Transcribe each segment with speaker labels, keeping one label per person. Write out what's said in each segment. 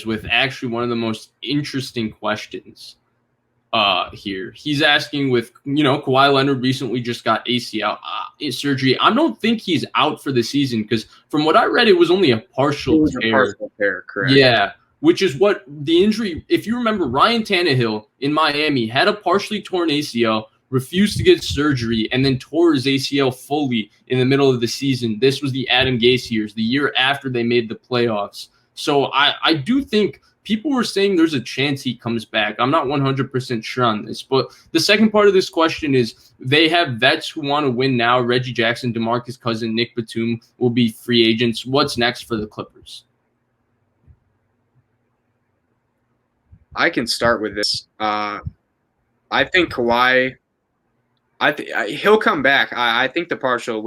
Speaker 1: with actually one of the most interesting questions here. He's asking with, Kawhi Leonard recently just got ACL surgery. I don't think he's out for the season because from what I read, it was only a partial tear.
Speaker 2: A partial tear, correct.
Speaker 1: Yeah, which is what the injury, if you remember, Ryan Tannehill in Miami had a partially torn ACL, refused to get surgery, and then tore his ACL fully in the middle of the season. This was the Adam Gase years, the year after they made the playoffs. So I do think people were saying there's a chance he comes back. I'm not 100% sure on this. But the second part of this question is they have vets who want to win now. Reggie Jackson, DeMarcus Cousins, Nick Batum will be free agents. What's next for the Clippers?
Speaker 2: I can start with this. I think Kawhi, he'll come back. I think the partial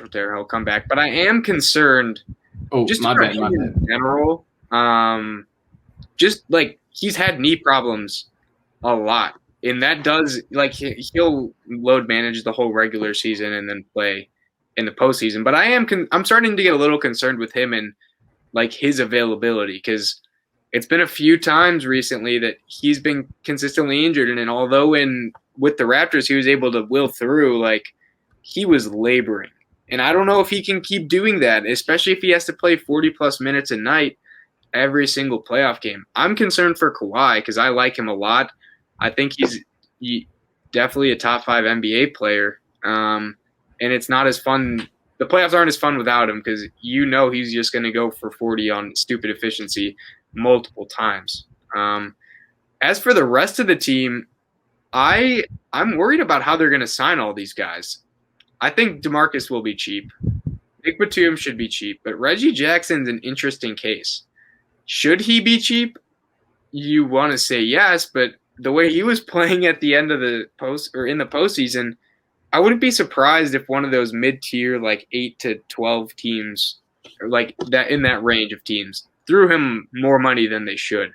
Speaker 2: tear, he'll come back. But I am concerned. Just
Speaker 1: my bad.
Speaker 2: In general, just like he's had knee problems a lot, and that does he'll load manage the whole regular season and then play in the postseason. But I'm starting to get a little concerned with him and like his availability because it's been a few times recently that he's been consistently injured, and although with the Raptors he was able to will through, like he was laboring. And I don't know if he can keep doing that, especially if he has to play 40-plus minutes a night every single playoff game. I'm concerned for Kawhi because I like him a lot. I think he's definitely a top 5 NBA player. And it's not as fun. The playoffs aren't as fun without him because he's just going to go for 40 on stupid efficiency multiple times. As for the rest of the team, I'm worried about how they're going to sign all these guys. I think DeMarcus will be cheap. Nick Batum should be cheap, but Reggie Jackson's an interesting case. Should he be cheap? You want to say yes, but the way he was playing at the end of the in the postseason, I wouldn't be surprised if one of those mid-tier 8 to 12 teams, or like that in that range of teams, threw him more money than they should.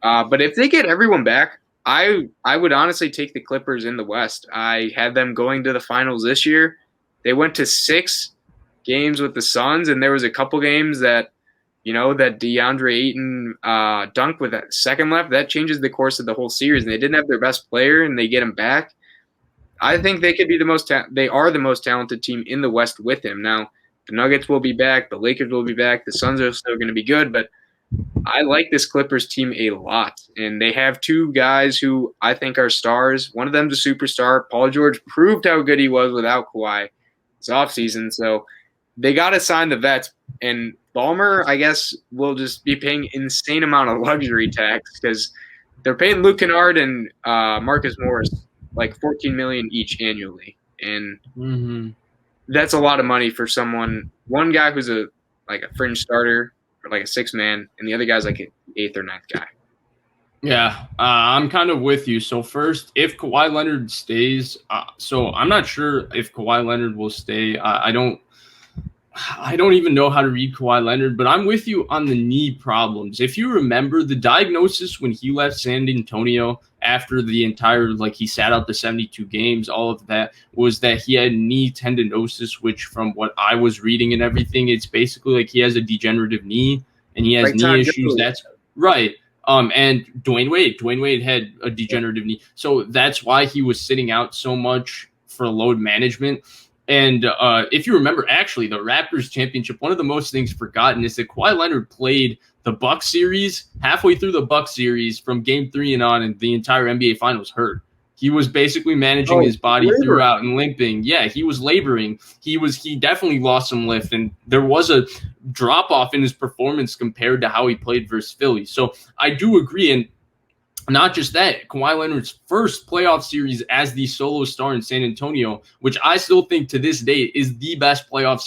Speaker 2: But if they get everyone back, I would honestly take the Clippers in the West. I had them going to the finals this year. They went to 6 games with the Suns, and there was a couple games that, that DeAndre Ayton dunked with that second left. That changes the course of the whole series, and they didn't have their best player, and they get him back. I think they could be they are the most talented team in the West with him. Now, the Nuggets will be back. The Lakers will be back. The Suns are still going to be good, but I like this Clippers team a lot, and they have 2 guys who I think are stars. One of them's a superstar. Paul George proved how good he was without Kawhi this offseason, so they got to sign the vets. And Ballmer, I guess, will just be paying insane amount of luxury tax because they're paying Luke Kennard and Marcus Morris like $14 million each annually, and that's a lot of money for one guy who's a fringe starter. Like a 6-man, and the other guy's like an 8th or 9th guy.
Speaker 1: Yeah, I'm kind of with you. So first, if Kawhi Leonard stays, so I'm not sure if Kawhi Leonard will stay. I don't even know how to read Kawhi Leonard, but I'm with you on the knee problems. If you remember the diagnosis when he left San Antonio after the entire, he sat out the 72 games, all of that was that he had knee tendinosis, which from what I was reading and everything, it's basically he has a degenerative knee and he has knee issues. That's right. And Dwayne Wade had a degenerative knee. So that's why he was sitting out so much for load management. And if you remember, actually, the Raptors championship, one of the most things forgotten is that Kawhi Leonard played the Bucks series halfway through the Bucks series from Game 3 and on, and the entire NBA Finals hurt. He was basically managing his body throughout and limping. Yeah, he was laboring. He definitely lost some lift, and there was a drop off in his performance compared to how he played versus Philly. So I do agree, and not just that, Kawhi Leonard's first playoff series as the solo star in San Antonio, which I still think to this day is the best playoffs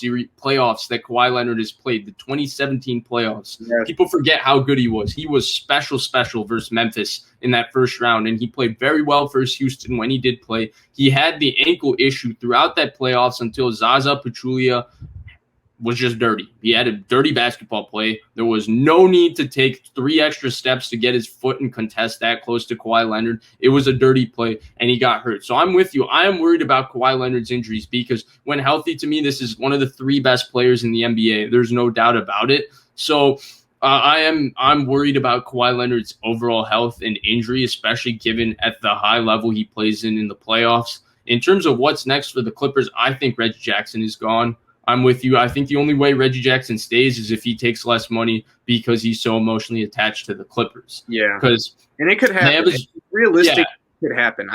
Speaker 1: that Kawhi Leonard has played, the 2017 playoffs. Yes. People forget how good he was. He was special versus Memphis in that first round, and he played very well versus Houston when he did play. He had the ankle issue throughout that playoffs until Zaza Pachulia was just dirty. He had a dirty basketball play. There was no need to take 3 extra steps to get his foot and contest that close to Kawhi Leonard. It was a dirty play, and he got hurt. So I'm with you. I am worried about Kawhi Leonard's injuries because when healthy, to me, this is one of the 3 best players in the NBA. There's no doubt about it. So I'm worried about Kawhi Leonard's overall health and injury, especially given at the high level he plays in the playoffs. In terms of what's next for the Clippers, I think Reggie Jackson is gone. I'm with you. I think the only way Reggie Jackson stays is if he takes less money because he's so emotionally attached to the Clippers.
Speaker 2: Yeah,
Speaker 1: because
Speaker 2: and it could happen. Realistic,
Speaker 1: yeah.
Speaker 2: It could happen.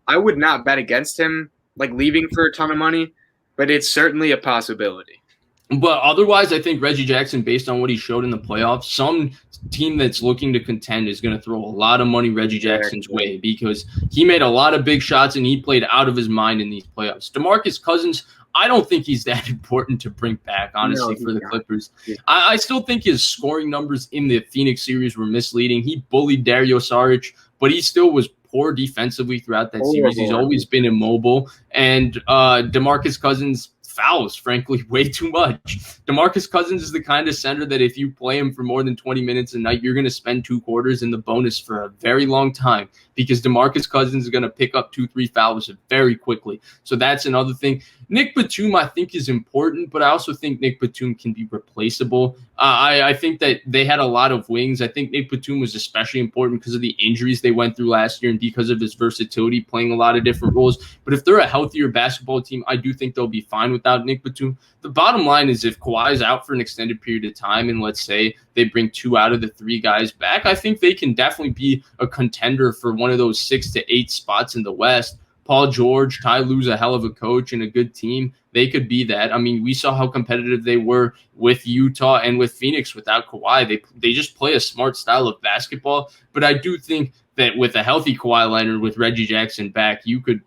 Speaker 2: I would not bet against him like leaving for a ton of money, but it's certainly a possibility.
Speaker 1: But otherwise, I think Reggie Jackson, based on what he showed in the playoffs, some team that's looking to contend is going to throw a lot of money Reggie Jackson's way because he made a lot of big shots and he played out of his mind in these playoffs. DeMarcus Cousins, I don't think he's that important to bring back, honestly, for the Clippers. Yeah. I still think his scoring numbers in the Phoenix series were misleading. He bullied Dario Saric, but he still was poor defensively throughout that series. He's always been immobile. And DeMarcus Cousins fouls, frankly, way too much. DeMarcus Cousins is the kind of center that if you play him for more than 20 minutes a night, you're going to spend 2 quarters in the bonus for a very long time because DeMarcus Cousins is going to pick up 2-3 fouls very quickly. So that's another thing. Nick Batum, I think, is important, but I also think Nick Batum can be replaceable. I think that they had a lot of wings. I think Nick Batum was especially important because of the injuries they went through last year and because of his versatility, playing a lot of different roles. But if they're a healthier basketball team, I do think they'll be fine without Nick Batum. The bottom line is if Kawhi is out for an extended period of time and let's say they bring 2 out of the 3 guys back, I think they can definitely be a contender for one of those 6 to 8 spots in the West. Paul George, Ty Lue's a hell of a coach and a good team. They could be that. I mean, we saw how competitive they were with Utah and with Phoenix without Kawhi. They just play a smart style of basketball. But I do think that with a healthy Kawhi Leonard, with Reggie Jackson back, you could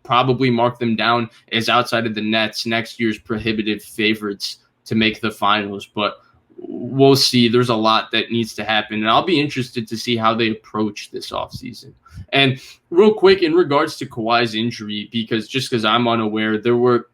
Speaker 1: probably mark them down as outside of the Nets next year's prohibitive favorites to make the finals. But we'll see. There's a lot that needs to happen. And I'll be interested to see how they approach this offseason. And real quick, in regards to Kawhi's injury, because I'm unaware, there were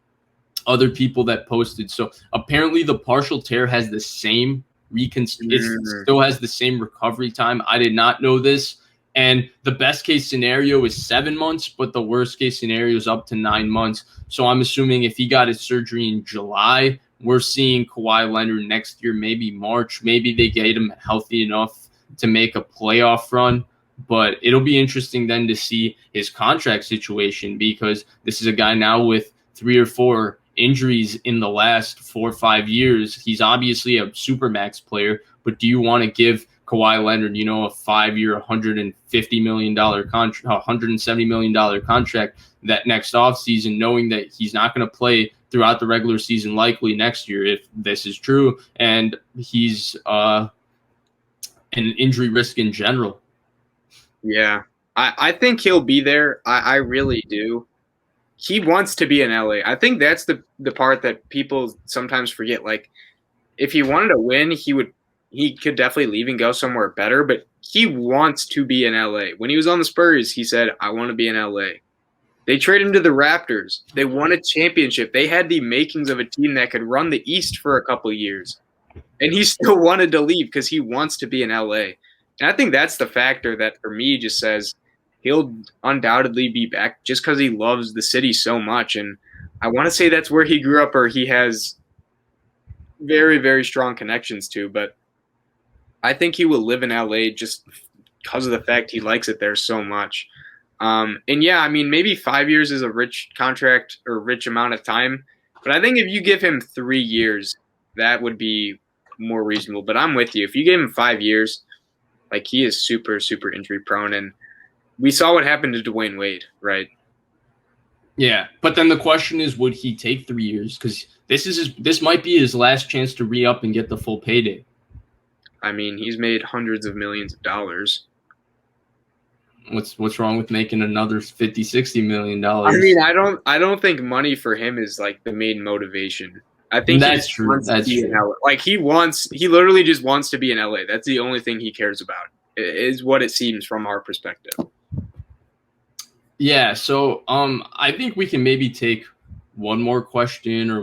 Speaker 1: other people that posted. So apparently the partial tear has the same it still has the same recovery time. I did not know this. And the best case scenario is 7 months, but the worst case scenario is up to 9 months. So I'm assuming if he got his surgery in July, we're seeing Kawhi Leonard next year, maybe March. Maybe they get him healthy enough to make a playoff run. But it'll be interesting then to see his contract situation because this is a guy now with 3 or 4 injuries in the last 4 or 5 years. He's obviously a supermax player, but do you want to give Kawhi Leonard, a 5-year, $150 million contract, $170 million contract that next offseason, knowing that he's not going to play throughout the regular season likely next year if this is true, and he's an injury risk in general.
Speaker 2: Yeah, I think he'll be there. I really do. He wants to be in LA. I think that's the part that people sometimes forget. Like, if he wanted to win, he could definitely leave and go somewhere better, but he wants to be in LA. When he was on the Spurs, he said, I want to be in LA. They traded him to the Raptors. They won a championship. They had the makings of a team that could run the East for a couple of years. And he still wanted to leave because he wants to be in LA. And I think that's the factor that, for me, just says he'll undoubtedly be back just because he loves the city so much. And I want to say that's where he grew up or he has very, very strong connections to. But I think he will live in LA just because of the fact he likes it there so much. And yeah, I mean, maybe 5 years is a rich contract or rich amount of time. But I think if you give him 3 years, that would be more reasonable. But I'm with you. If you gave him 5 years, like, he is super, super injury prone. And we saw what happened to Dwayne Wade, right?
Speaker 1: Yeah. But then the question is, would he take 3 years? Because this might be his last chance to re-up and get the full payday.
Speaker 2: I mean, he's made hundreds of millions of dollars.
Speaker 1: What's wrong with making another $50-60 million?
Speaker 2: I mean, I don't think money for him is like the main motivation. I think
Speaker 1: that's true. That's true.
Speaker 2: Like, he literally just wants to be in LA. That's the only thing he cares about, is what it seems from our perspective.
Speaker 1: Yeah. So I think we can maybe take one more question or